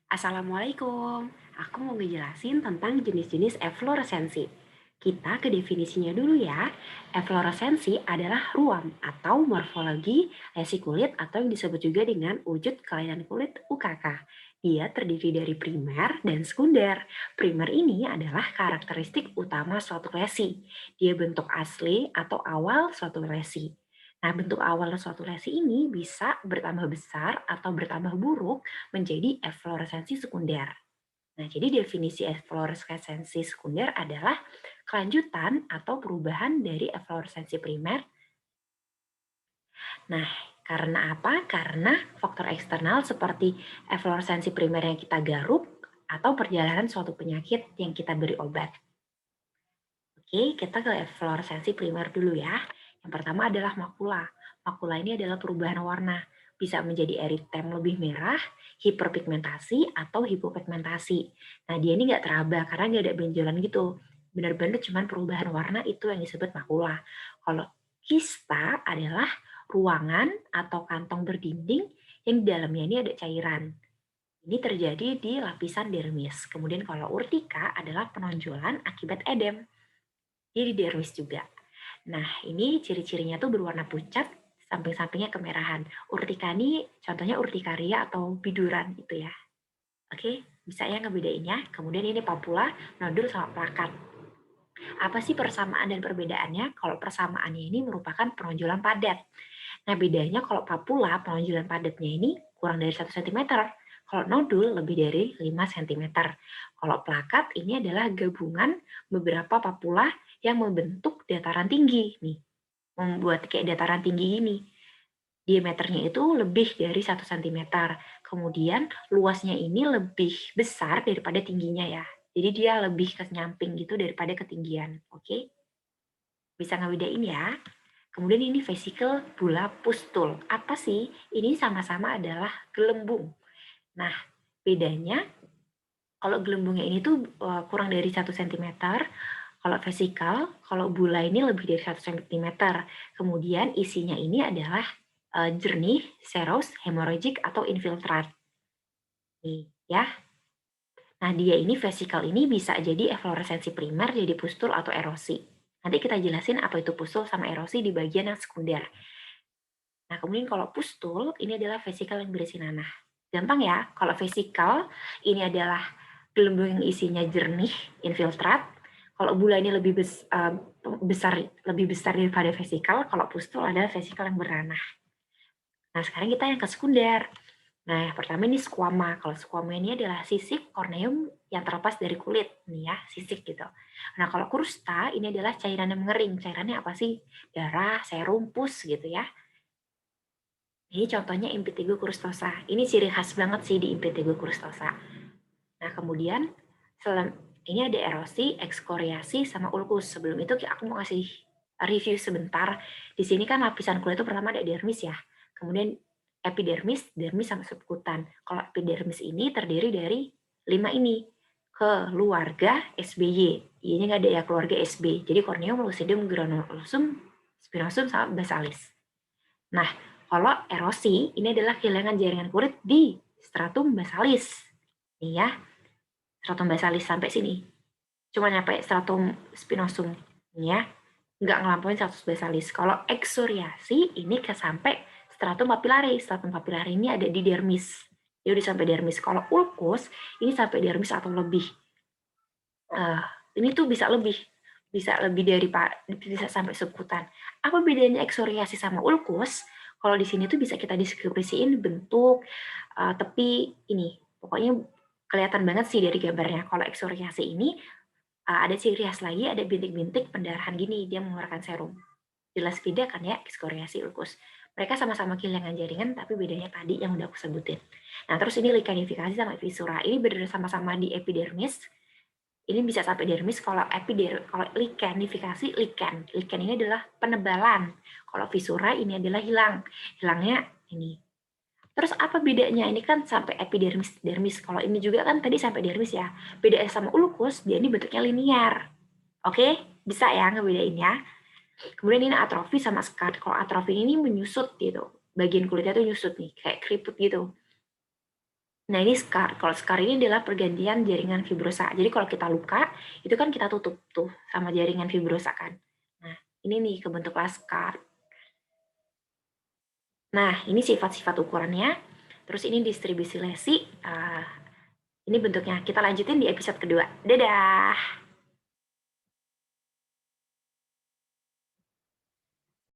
Assalamualaikum. Aku mau ngejelasin tentang jenis-jenis efloresensi. Kita ke definisinya dulu ya. Efloresensi adalah ruam atau morfologi lesi kulit atau yang disebut juga dengan wujud kelainan kulit UKK. Dia terdiri dari primer dan sekunder. Primer ini adalah karakteristik utama suatu lesi. Dia bentuk asli atau awal suatu lesi. Nah, bentuk awal suatu lesi ini bisa bertambah besar atau bertambah buruk menjadi efloresensi sekunder. Nah, jadi definisi efloresensi sekunder adalah kelanjutan atau perubahan dari efloresensi primer. Nah, karena apa? Karena faktor eksternal seperti efloresensi primer yang kita garuk atau perjalanan suatu penyakit yang kita beri obat. Oke, kita ke efloresensi primer dulu ya. Yang pertama adalah makula. Makula ini adalah perubahan warna. Bisa menjadi eritem lebih merah, hiperpigmentasi, atau hipopigmentasi. Nah, dia ini nggak teraba karena nggak ada benjolan gitu. Benar-benar cuma perubahan warna itu yang disebut makula. Kalau kista adalah ruangan atau kantong berdinding yang di dalamnya ini ada cairan. Ini terjadi di lapisan dermis. Kemudian kalau urtika adalah penonjolan akibat edem. Dia di dermis juga. Nah, ini ciri-cirinya tuh berwarna pucat, samping-sampingnya kemerahan. Urtika ini contohnya urtikaria atau biduran itu ya. Oke, bisa ya ngebedainnya. Kemudian ini papula, nodul, sama plakat. Apa sih persamaan dan perbedaannya? Kalau persamaannya ini merupakan penonjolan padat. Nah, bedanya kalau papula, penonjolan padatnya ini kurang dari 1 cm. Kalau nodul lebih dari 5 cm. Kalau plakat ini adalah gabungan beberapa papula yang membentuk dataran tinggi nih, membuat kayak dataran tinggi ini. Diameternya itu lebih dari 1 cm. Kemudian luasnya ini lebih besar daripada tingginya ya. Jadi dia lebih ke nyamping gitu daripada ketinggian. Oke? Bisa ngebedain ya. Kemudian ini vesikel, bula, pustul. Apa sih? Ini sama-sama adalah gelembung. Nah, bedanya kalau gelembungnya ini tuh kurang dari 1 cm. Kalau vesikal, kalau bula ini lebih dari 1 cm. Kemudian isinya ini adalah jernih, serous, hemorrhagic, atau infiltrat. Nih, ya. Nah, dia ini vesikal ini bisa jadi efloresensi primer, jadi pustul atau erosi. Nanti kita jelasin apa itu pustul sama erosi di bagian yang sekunder. Nah, kemudian kalau pustul, ini adalah vesikal yang berisi nanah. Gampang ya, kalau vesikal, ini adalah gelembung yang isinya jernih, infiltrat. Kalau bula ini lebih besar daripada vesikal, kalau pustul adalah vesikal yang bernanah. Nah, sekarang kita yang ke sekunder. Nah, yang pertama ini squama. Kalau squama ini adalah sisik korneum yang terlepas dari kulit. Nih ya, sisik gitu. Nah, kalau krusta, ini adalah cairan yang mengering. Cairannya apa sih? Darah, serum, pus gitu ya. Ini contohnya impetigo crustosa. Ini ciri khas banget sih di impetigo crustosa. Nah, kemudian ini ada erosi, ekskoriasi, sama ulkus. Sebelum itu aku mau ngasih review sebentar. Di sini kan lapisan kulit itu pertama ada dermis ya. Kemudian epidermis, dermis, sama subkutan. Kalau epidermis ini terdiri dari 5 ini. Keluarga SBY. Ini nggak ada ya, keluarga SB. Jadi corneum, lucidum, granulosum, spinosum, sama basalis. Nah, kalau erosi, ini adalah kehilangan jaringan kulit di stratum basalis. Nih ya, stratum basalis sampai sini. Cuma nyampe stratum spinosum. Nih ya, nggak ngelampauin stratum basalis. Kalau eksoriasi, ini ke sampai stratum papillary. Stratum papillary ini ada di dermis. Dia udah sampai dermis. Kalau ulkus, ini sampai dermis atau lebih. Ini tuh bisa lebih dari bisa sampai subkutan. Apa bedanya eksoriasi sama ulkus? Kalau di sini tuh bisa kita deskripsiin bentuk tepi ini. Pokoknya kelihatan banget sih dari gambarnya. Kalau eksoriasi ini ada ciri khas lagi, ada bintik-bintik pendarahan gini, dia mengeluarkan serum. Jelas beda kan ya ekskoriasi ulkus. Mereka sama-sama kehilangan jaringan, tapi bedanya tadi yang udah aku sebutin. Nah, terus ini likanifikasi sama visura. Ini benar sama-sama di epidermis. Ini bisa sampai dermis. Kalau kalau likanifikasi, liken ini adalah penebalan. Kalau visura ini adalah hilangnya ini. Terus apa bedanya? Ini kan sampai epidermis, dermis. Kalau ini juga kan tadi sampai dermis ya. Beda sama ulkus, dia ini bentuknya linear. Oke, bisa ya ngebedainnya. Kemudian ini atrofi sama scar. Kalau atrofi ini menyusut gitu. Bagian kulitnya tuh nyusut nih, kayak keriput gitu. Nah, ini scar. Kalau scar ini adalah pergantian jaringan fibrosa. Jadi kalau kita luka, itu kan kita tutup tuh sama jaringan fibrosa kan. Nah, ini nih kebentuklah scar. Nah, ini sifat-sifat ukurannya. Terus ini distribusi lesi. Ini bentuknya. Kita lanjutin di episode kedua. Dadah!